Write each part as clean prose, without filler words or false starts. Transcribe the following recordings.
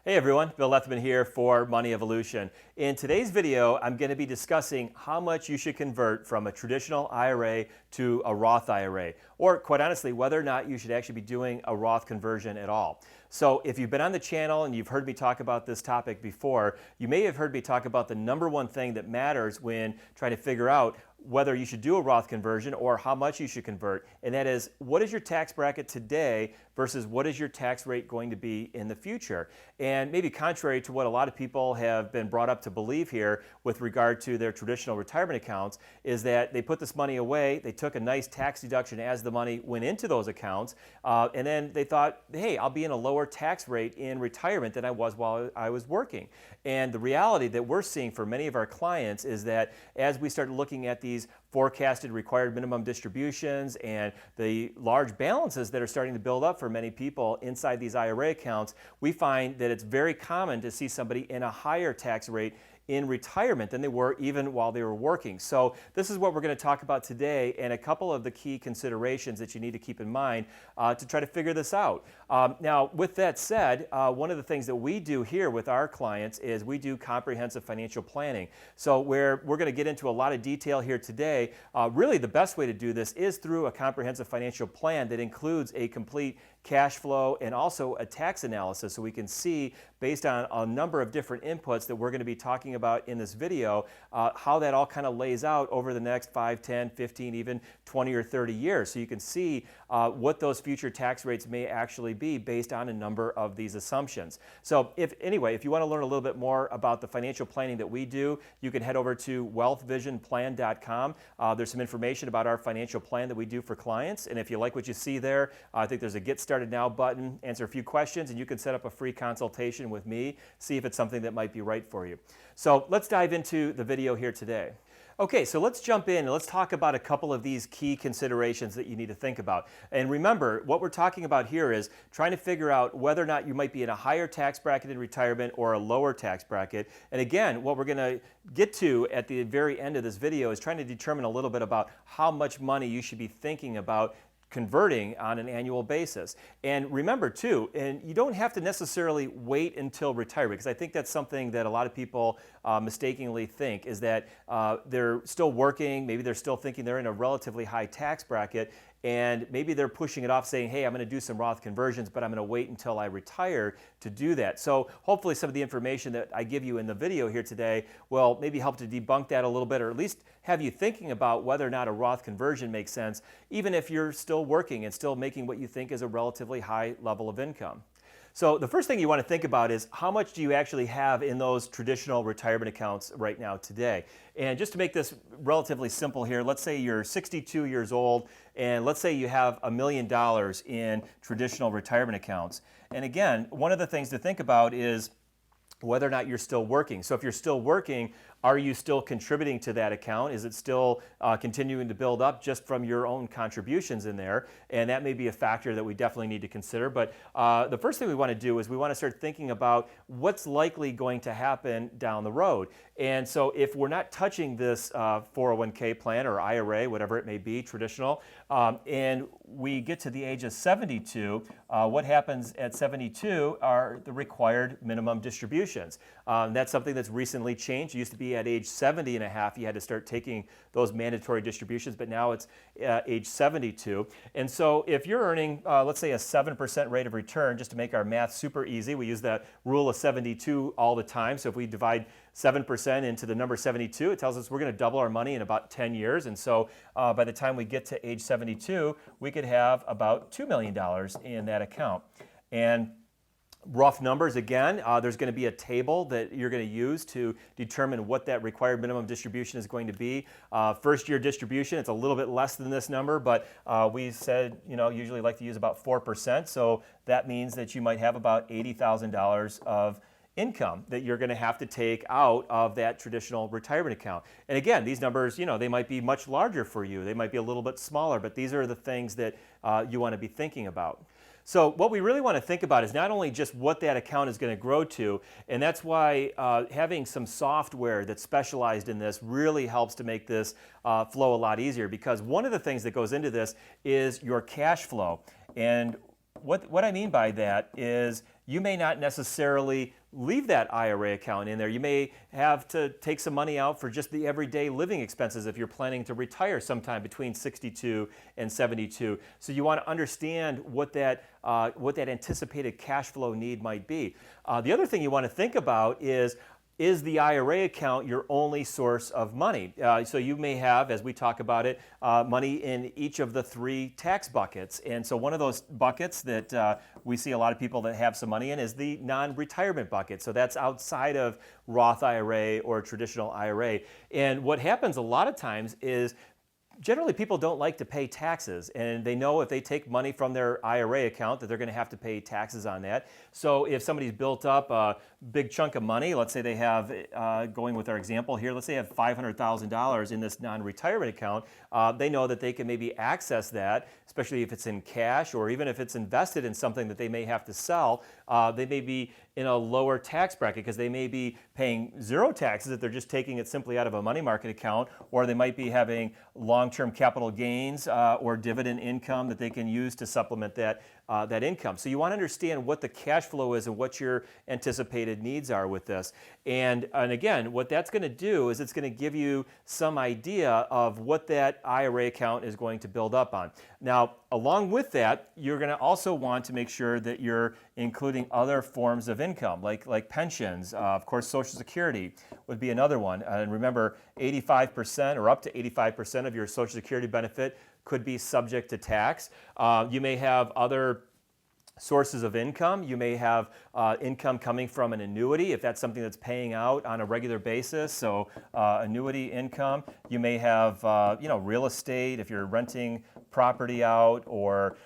Hey everyone, Bill Lethman here for Money Evolution. In today's video, I'm going to be discussing how much you should convert from a traditional IRA to a Roth IRA, or quite honestly, whether or not you should actually be doing a Roth conversion at all. So if you've been on the channel and you've heard me talk about this topic before, you may have heard me talk about the number one thing that matters when trying to figure out whether you should do a Roth conversion or how much you should convert, and that is, what is your tax bracket today versus what is your tax rate going to be in the future? And maybe contrary to what a lot of people have been brought up to believe here with regard to their traditional retirement accounts, is that they put this money away, they took a nice tax deduction as the money went into those accounts, and then they thought, hey, I'll be in a lower tax rate in retirement than I was while I was working. And the reality that we're seeing for many of our clients is that as we start looking at these forecasted required minimum distributions and the large balances that are starting to build up for many people inside these IRA accounts, we find that it's very common to see somebody in a higher tax rate in retirement than they were even while they were working. So this is what we're going to talk about today, and a couple of the key considerations that you need to keep in mind to try to figure this out. Now, with that said, one of the things that we do here with our clients is we do comprehensive financial planning. So we're going to get into a lot of detail here today. Really, the best way to do this is through a comprehensive financial plan that includes a complete cash flow and also a tax analysis, so we can see, based on a number of different inputs that we're going to be talking about in this video, how that all kind of lays out over the next 5, 10, 15, even 20 or 30 years. So you can see what those future tax rates may actually be based on a number of these assumptions. So if you want to learn a little bit more about the financial planning that we do, you can head over to wealthvisionplan.com. There's some information about our financial plan that we do for clients. And if you like what you see there, I think there's a Get Started Now button, answer a few questions, and you can set up a free consultation with me, see if it's something that might be right for you. So let's dive into the video here today. Okay, so let's jump in and let's talk about a couple of these key considerations that you need to think about. And remember, what we're talking about here is trying to figure out whether or not you might be in a higher tax bracket in retirement or a lower tax bracket. And again, what we're going to get to at the very end of this video is trying to determine a little bit about how much money you should be thinking about converting on an annual basis. And remember too, and you don't have to necessarily wait until retirement, because I think that's something that a lot of people mistakenly think, is that they're still working, maybe they're still thinking they're in a relatively high tax bracket, and maybe they're pushing it off saying, hey, I'm going to do some Roth conversions, but I'm going to wait until I retire to do that. So hopefully some of the information that I give you in the video here today will maybe help to debunk that a little bit, or at least have you thinking about whether or not a Roth conversion makes sense, even if you're still working and still making what you think is a relatively high level of income. So the first thing you want to think about is, how much do you actually have in those traditional retirement accounts right now today? And just to make this relatively simple here, let's say you're 62 years old, and let's say you have $1 million in traditional retirement accounts. And again, one of the things to think about is whether or not you're still working. So if you're still working, are you still contributing to that account? Is it still continuing to build up just from your own contributions in there? And that may be a factor that we definitely need to consider. But the first thing we want to do is we want to start thinking about what's likely going to happen down the road. And so if we're not touching this 401k plan or IRA, whatever it may be, traditional, and we get to the age of 72, what happens at 72 are the required minimum distributions. That's something that's recently changed. It used to be at age 70 and a half, you had to start taking those mandatory distributions, but now it's age 72. And so if you're earning, let's say, a 7% rate of return, just to make our math super easy, we use that rule of 72 all the time. So if we divide 7% into the number 72, it tells us we're going to double our money in about 10 years. And so by the time we get to age 72, we could have about $2 million in that account. And rough numbers, again, there's going to be a table that you're going to use to determine what that required minimum distribution is going to be. First year distribution, it's a little bit less than this number, but we said, usually like to use about 4%. So that means that you might have about $80,000 of income that you're going to have to take out of that traditional retirement account. And again, these numbers, they might be much larger for you. They might be a little bit smaller, but these are the things that you want to be thinking about. So what we really want to think about is not only just what that account is going to grow to, and that's why having some software that's specialized in this really helps to make this flow a lot easier, because one of the things that goes into this is your cash flow. And what I mean by that is you may not necessarily leave that IRA account in there. You may have to take some money out for just the everyday living expenses if you're planning to retire sometime between 62 and 72. So you want to understand what that anticipated cash flow need might be. The other thing you want to think about is the IRA account your only source of money? So you may have, as we talk about it, money in each of the 3 tax buckets. And so one of those buckets that we see a lot of people that have some money in is the non-retirement bucket. So that's outside of Roth IRA or traditional IRA. And what happens a lot of times is generally people don't like to pay taxes, and they know if they take money from their IRA account that they're going to have to pay taxes on that. So if somebody's built up a big chunk of money, let's say they have, going with our example here, let's say they have $500,000 in this non-retirement account, they know that they can maybe access that, especially if it's in cash or even if it's invested in something that they may have to sell. They may be in a lower tax bracket because they may be paying 0 taxes if they're just taking it simply out of a money market account, or they might be having long-term capital gains or dividend income that they can use to supplement that income. So you want to understand what the cash flow is and what your anticipated needs are with this. And again, what that's going to do is it's going to give you some idea of what that IRA account is going to build up on. Now, along with that, you're going to also want to make sure that you're including other forms of income, like pensions. Of course, Social Security would be another one. And remember, 85% or up to 85% of your Social Security benefit could be subject to tax. You may have other sources of income. You may have income coming from an annuity if that's something that's paying out on a regular basis. So annuity income. You may have real estate if you're renting property out, or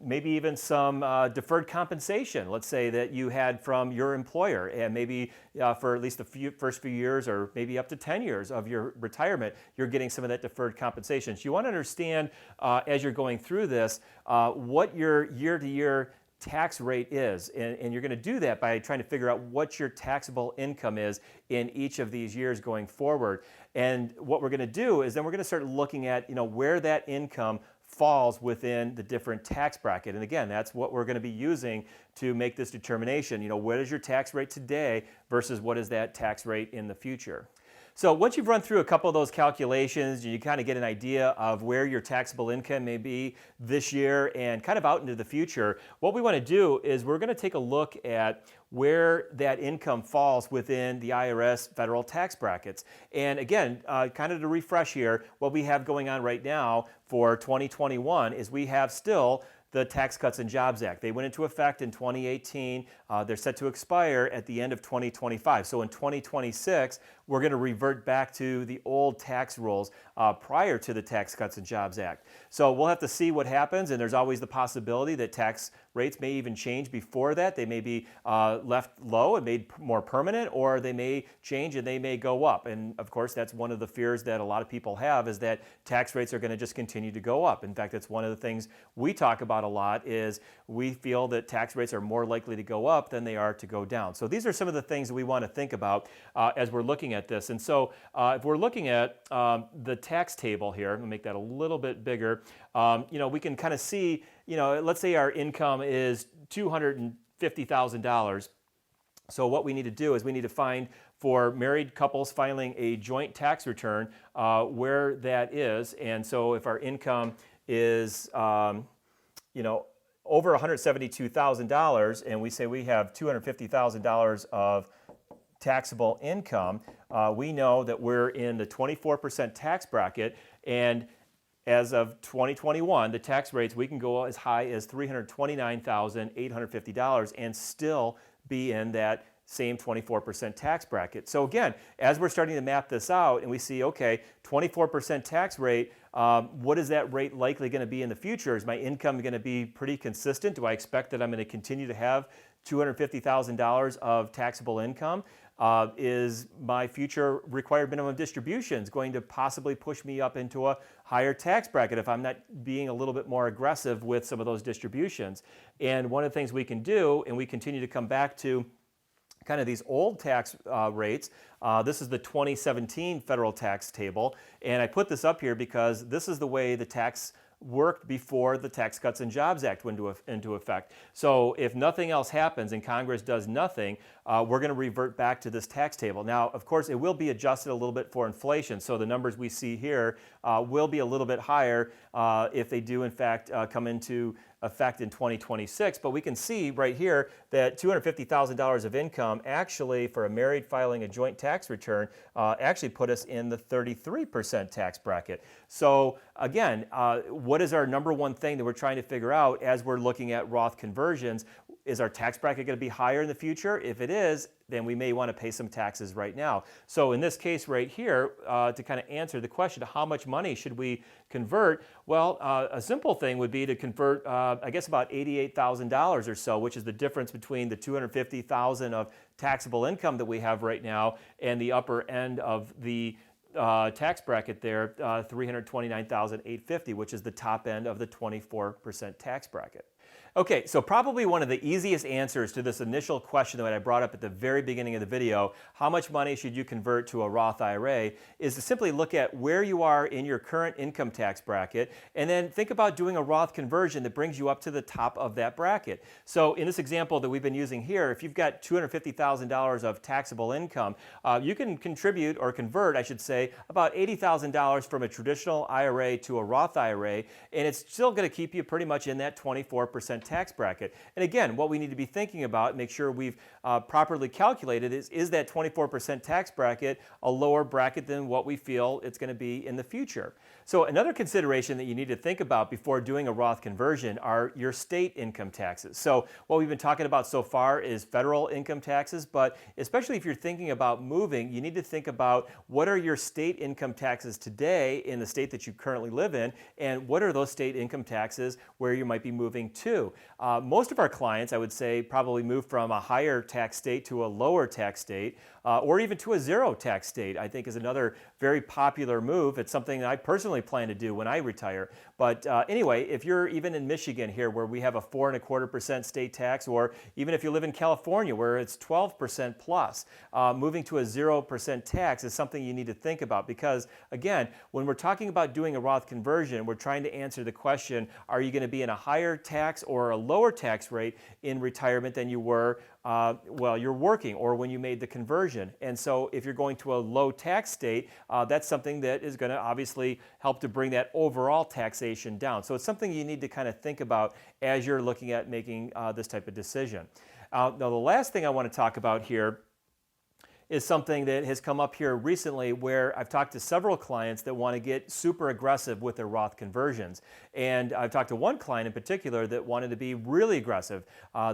maybe even some deferred compensation, let's say, that you had from your employer, and maybe for at least the first few years or maybe up to 10 years of your retirement, you're getting some of that deferred compensation. So you want to understand as you're going through this what your year-to-year tax rate is, and you're going to do that by trying to figure out what your taxable income is in each of these years going forward. And what we're going to do is then we're going to start looking at where that income falls within the different tax bracket. And again, that's what we're going to be using to make this determination. What is your tax rate today versus what is that tax rate in the future? So once you've run through a couple of those calculations, you kind of get an idea of where your taxable income may be this year and kind of out into the future. What we want to do is we're going to take a look at where that income falls within the IRS federal tax brackets. And again, kind of to refresh here, what we have going on right now for 2021 is we have still the Tax Cuts and Jobs Act. They went into effect in 2018. They're set to expire at the end of 2025. So in 2026, we're going to revert back to the old tax rules prior to the Tax Cuts and Jobs Act. So we'll have to see what happens, and there's always the possibility that tax rates may even change before that. They may be left low and made more permanent, or they may change and they may go up. And of course, that's one of the fears that a lot of people have, is that tax rates are going to just continue to go up. In fact, that's one of the things we talk about a lot, is we feel that tax rates are more likely to go up than they are to go down. So these are some of the things that we want to think about as we're looking at this. And so if we're looking at the tax table here, I'm going to make that a little bit bigger, we can kind of see, let's say our income is $250,000. So what we need to do is we need to find, for married couples filing a joint tax return, where that is. And so if our income is, over $172,000, and we say we have $250,000 of taxable income, we know that we're in the 24% tax bracket, and as of 2021, the tax rates, we can go as high as $329,850 and still be in that same 24% tax bracket. So again, as we're starting to map this out and we see, okay, 24% tax rate, what is that rate likely going to be in the future? Is my income going to be pretty consistent? Do I expect that I'm going to continue to have $250,000 of taxable income? Is my future required minimum distributions going to possibly push me up into a higher tax bracket if I'm not being a little bit more aggressive with some of those distributions? And one of the things we can do, and we continue to come back to kind of these old tax rates, this is the 2017 federal tax table, and I put this up here because this is the way the tax worked before the Tax Cuts and Jobs Act went into effect. So if nothing else happens and Congress does nothing, we're going to revert back to this tax table. Now, of course, it will be adjusted a little bit for inflation. So the numbers we see here will be a little bit higher if they do, in fact, come into effect in 2026. But we can see right here that $250,000 of income actually for a married filing a joint tax return actually put us in the 33% tax bracket. So again, what is our number one thing that we're trying to figure out as we're looking at Roth conversions? Is our tax bracket going to be higher in the future? If it is, then we may want to pay some taxes right now. So in this case right here, to kind of answer the question, how much money should we convert? Well, a simple thing would be to convert, I guess, about $88,000 or so, which is the difference between the $250,000 of taxable income that we have right now and the upper end of the tax bracket there, $329,850, which is the top end of the 24% tax bracket. Okay, so probably one of the easiest answers to this initial question that I brought up at the very beginning of the video, how much money should you convert to a Roth IRA, is to simply look at where you are in your current income tax bracket and then think about doing a Roth conversion that brings you up to the top of that bracket. So in this example that we've been using here, if you've got $250,000 of taxable income, you can contribute or convert, I should say, about $80,000 from a traditional IRA to a Roth IRA, and it's still going to keep you pretty much in that 24% tax bracket. And again, what we need to be thinking about, make sure we've properly calculated, is that 24% tax bracket a lower bracket than what we feel it's going to be in the future? So another consideration that you need to think about before doing a Roth conversion are your state income taxes. So what we've been talking about so far is federal income taxes, but especially if you're thinking about moving, you need to think about what are your state income taxes today in the state that you currently live in, and what are those state income taxes where you might be moving to. Most of our clients, I would say, probably move from a higher tax state to a lower tax state, or even to a zero tax state, I think is another very popular move. It's something that I personally plan to do when I retire. But anyway, if you're even in Michigan here where we have a 4.25% state tax, or even if you live in California where it's 12% plus, moving to a 0% tax is something you need to think about, because again, when we're talking about doing a Roth conversion, we're trying to answer the question, are you going to be in a higher tax or a lower tax rate in retirement than you were while you're working or when you made the conversion? And so if you're going to a low tax state, that's something that is going to obviously help to bring that overall taxation down. So it's something you need to kind of think about as you're looking at making this type of decision. Now, the last thing I want to talk about here is something that has come up here recently, where I've talked to several clients that want to get super aggressive with their Roth conversions. And I've talked to one client in particular that wanted to be really aggressive.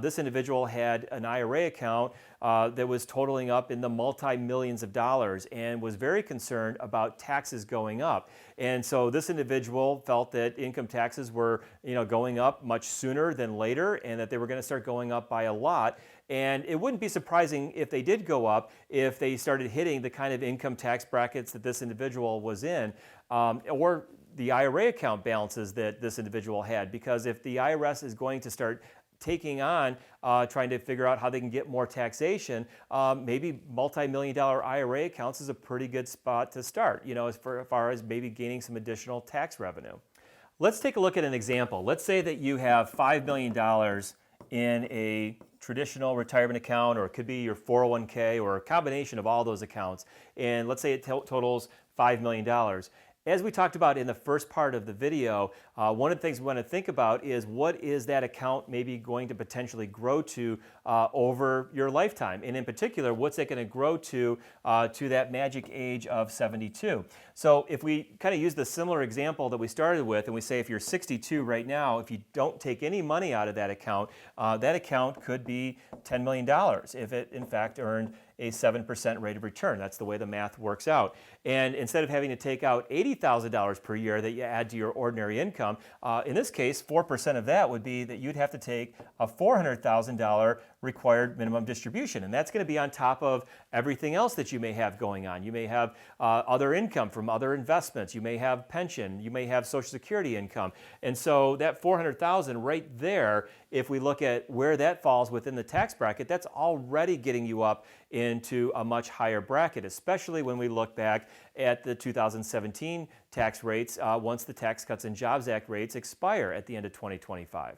This individual had an IRA account that was totaling up in the multi-millions of dollars and was very concerned about taxes going up. And so this individual felt that income taxes were, going up much sooner than later, and that they were going to start going up by a lot. And it wouldn't be surprising if they did go up if they started hitting the kind of income tax brackets that this individual was in, or the IRA account balances that this individual had. Because if the IRS is going to start taking on trying to figure out how they can get more taxation, maybe multi-million-dollar IRA accounts is a pretty good spot to start, as far as maybe gaining some additional tax revenue. Let's take a look at an example. Let's say that you have $5 million in a traditional retirement account, or it could be your 401k, or a combination of all those accounts. And let's say it totals $5 million. As we talked about in the first part of the video, one of the things we want to think about is what is that account maybe going to potentially grow to over your lifetime? And in particular, what's it going to grow to that magic age of 72? So if we kind of use the similar example that we started with, and we say if you're 62 right now, if you don't take any money out of that account could be $10 million if it in fact earned a 7% rate of return. That's the way the math works out. And instead of having to take out $80,000 per year that you add to your ordinary income, in this case, 4% of that would be that you'd have to take a $400,000 required minimum distribution. And that's going to be on top of everything else that you may have going on. You may have other income from other investments. You may have pension. You may have Social Security income. And so that $400,000 right there, if we look at where that falls within the tax bracket, that's already getting you up into a much higher bracket, especially when we look back at the 2017 tax rates once the Tax Cuts and Jobs Act rates expire at the end of 2025.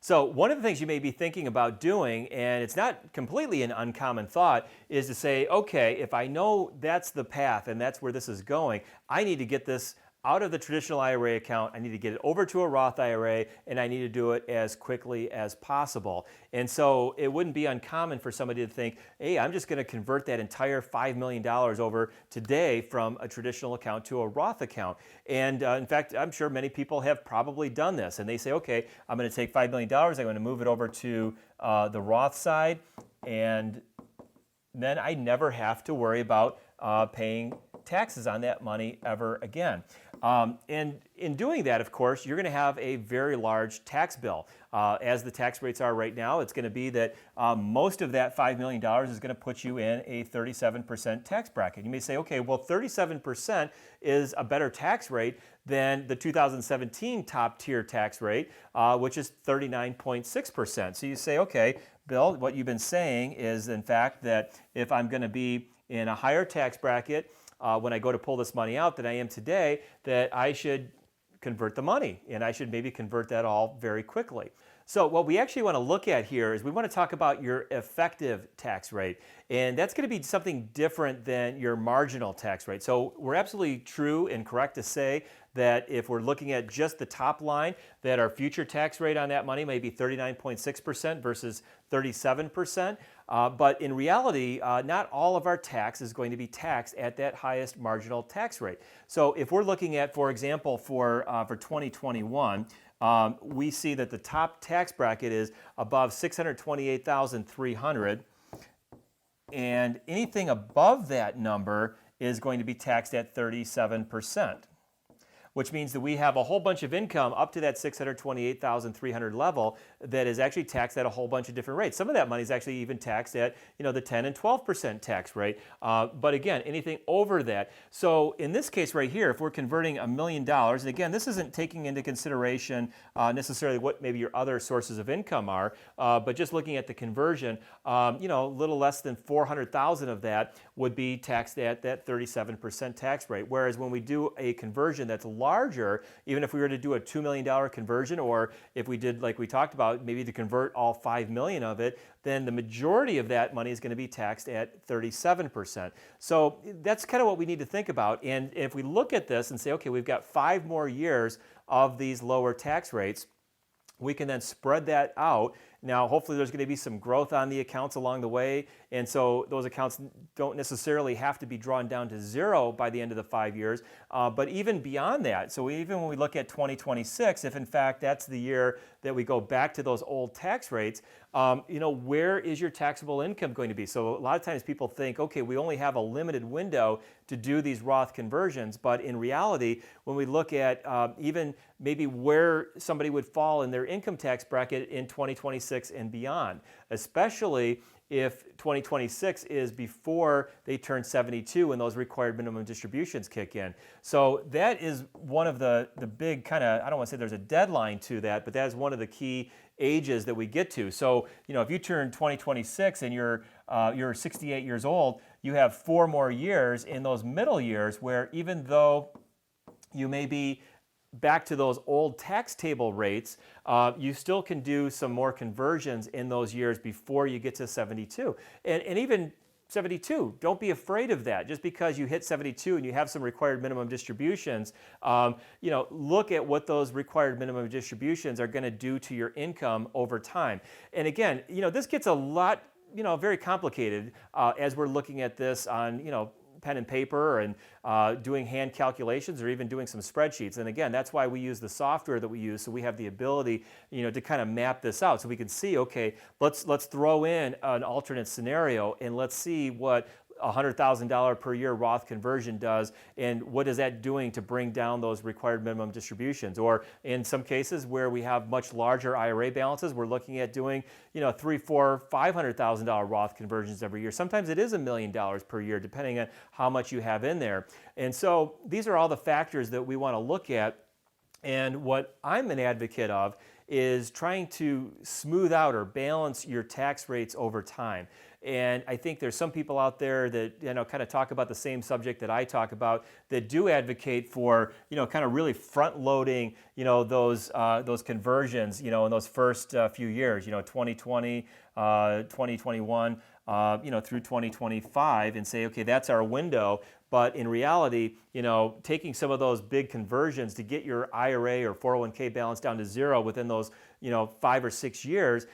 So one of the things you may be thinking about doing, and it's not completely an uncommon thought, is to say, okay, if I know that's the path and that's where this is going, I need to get this out of the traditional IRA account, I need to get it over to a Roth IRA, and I need to do it as quickly as possible. And so it wouldn't be uncommon for somebody to think, hey, I'm just going to convert that entire $5 million over today from a traditional account to a Roth account. And in fact, I'm sure many people have probably done this. And they say, okay, I'm going to take $5 million, I'm going to move it over to the Roth side, and then I never have to worry about paying taxes on that money ever again. And in doing that, of course, you're going to have a very large tax bill. As the tax rates are right now, it's going to be that most of that $5 million is going to put you in a 37% tax bracket. You may say, okay, well, 37% is a better tax rate than the 2017 top tier tax rate, which is 39.6%. So you say, okay, Bill, what you've been saying is, in fact, that if I'm going to be in a higher tax bracket when I go to pull this money out than I am today, that I should convert the money, and I should maybe convert that all very quickly. So what we actually want to look at here is we want to talk about your effective tax rate, and that's going to be something different than your marginal tax rate. So we're absolutely true and correct to say that if we're looking at just the top line, that our future tax rate on that money may be 39.6% versus 37%. But in reality, not all of our tax is going to be taxed at that highest marginal tax rate. So if we're looking at, for example, for 2021, we see that the top tax bracket is above $628,300, and anything above that number is going to be taxed at 37%. Which means that we have a whole bunch of income up to that $628,300 level that is actually taxed at a whole bunch of different rates. Some of that money is actually even taxed at, the 10 and 12% tax rate. But again, anything over that. So in this case right here, if we're converting $1 million, and again, this isn't taking into consideration necessarily what maybe your other sources of income are, but just looking at the conversion, a little less than 400,000 of that would be taxed at that 37% tax rate. Whereas when we do a conversion that's larger, even if we were to do a $2 million conversion, or if we did, like we talked about, maybe to convert all 5 million of it, then the majority of that money is going to be taxed at 37%. So that's kind of what we need to think about. And if we look at this and say, okay, we've got 5 more years of these lower tax rates, we can then spread that out. Now, hopefully there's going to be some growth on the accounts along the way, and so those accounts don't necessarily have to be drawn down to zero by the end of the 5 years, but even beyond that, so even when we look at 2026, if in fact that's the year that we go back to those old tax rates, where is your taxable income going to be? So a lot of times people think, okay, we only have a limited window to do these Roth conversions, but in reality, when we look at even maybe where somebody would fall in their income tax bracket in 2026 and beyond, especially if 2026 is before they turn 72 and those required minimum distributions kick in. So that is one of the big kind of, I don't want to say there's a deadline to that, but that is one of the key ages that we get to. So, if you turn 2026 and you're 68 years old, you have 4 more years in those middle years where even though you may be back to those old tax table rates, you still can do some more conversions in those years before you get to 72. And even 72, don't be afraid of that. Just because you hit 72 and you have some required minimum distributions, look at what those required minimum distributions are going to do to your income over time. And again, this gets a lot, very complicated as we're looking at this on, pen and paper and doing hand calculations or even doing some spreadsheets. And again, that's why we use the software that we use, so we have the ability, to kind of map this out so we can see, okay, let's throw in an alternate scenario and let's see what a $100,000 per year Roth conversion does, and what is that doing to bring down those required minimum distributions? Or in some cases where we have much larger IRA balances, we're looking at doing, $300,000, $400,000, $500,000 Roth conversions every year. Sometimes it is $1 million per year, depending on how much you have in there. And so these are all the factors that we want to look at. And what I'm an advocate of is trying to smooth out or balance your tax rates over time. And I think there's some people out there that, kind of talk about the same subject that I talk about, that do advocate for, kind of really front loading, those conversions, in those first few years, 2020, 2021, through 2025, and say, okay, that's our window. But in reality, taking some of those big conversions to get your IRA or 401k balance down to zero within those, 5 or 6 years,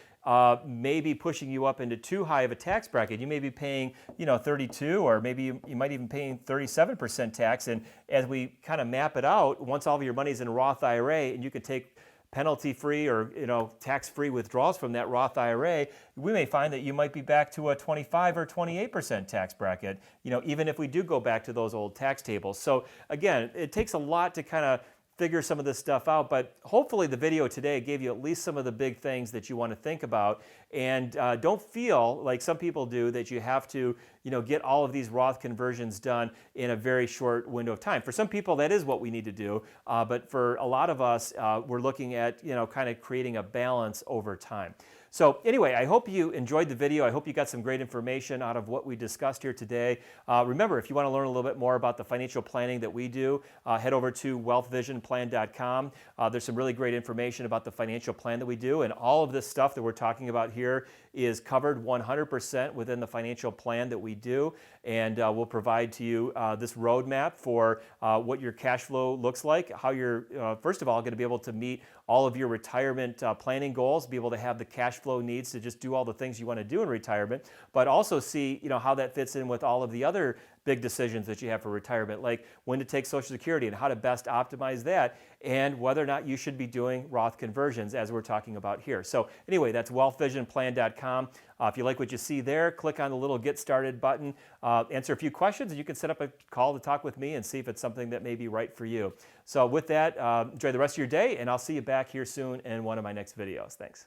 may be pushing you up into too high of a tax bracket. You may be paying, 32, or maybe you might even paying 37% tax. And as we kind of map it out, once all of your money's in a Roth IRA and you can take penalty-free or tax-free withdrawals from that Roth IRA, we may find that you might be back to a 25 or 28% tax bracket, even if we do go back to those old tax tables. So again, it takes a lot to kind of figure some of this stuff out, but hopefully the video today gave you at least some of the big things that you want to think about. And don't feel like some people do that you have to get all of these Roth conversions done in a very short window of time. For some people, that is what we need to do, but for a lot of us, we're looking at kind of creating a balance over time. So anyway, I hope you enjoyed the video. I hope you got some great information out of what we discussed here today. Remember, if you want to learn a little bit more about the financial planning that we do, head over to wealthvisionplan.com. There's some really great information about the financial plan that we do, and all of this stuff that we're talking about here is covered 100% within the financial plan that we do, and we'll provide to you this roadmap for what your cash flow looks like, how you're, first of all, going to be able to meet all of your retirement planning goals, be able to have the cash flow needs to just do all the things you want to do in retirement, but also see how that fits in with all of the other big decisions that you have for retirement, like when to take Social Security and how to best optimize that, and whether or not you should be doing Roth conversions as we're talking about here. So anyway, that's wealthvisionplan.com. If you like what you see there, click on the little Get Started button, answer a few questions, and you can set up a call to talk with me and see if it's something that may be right for you. So with that, enjoy the rest of your day, and I'll see you back here soon in one of my next videos. Thanks.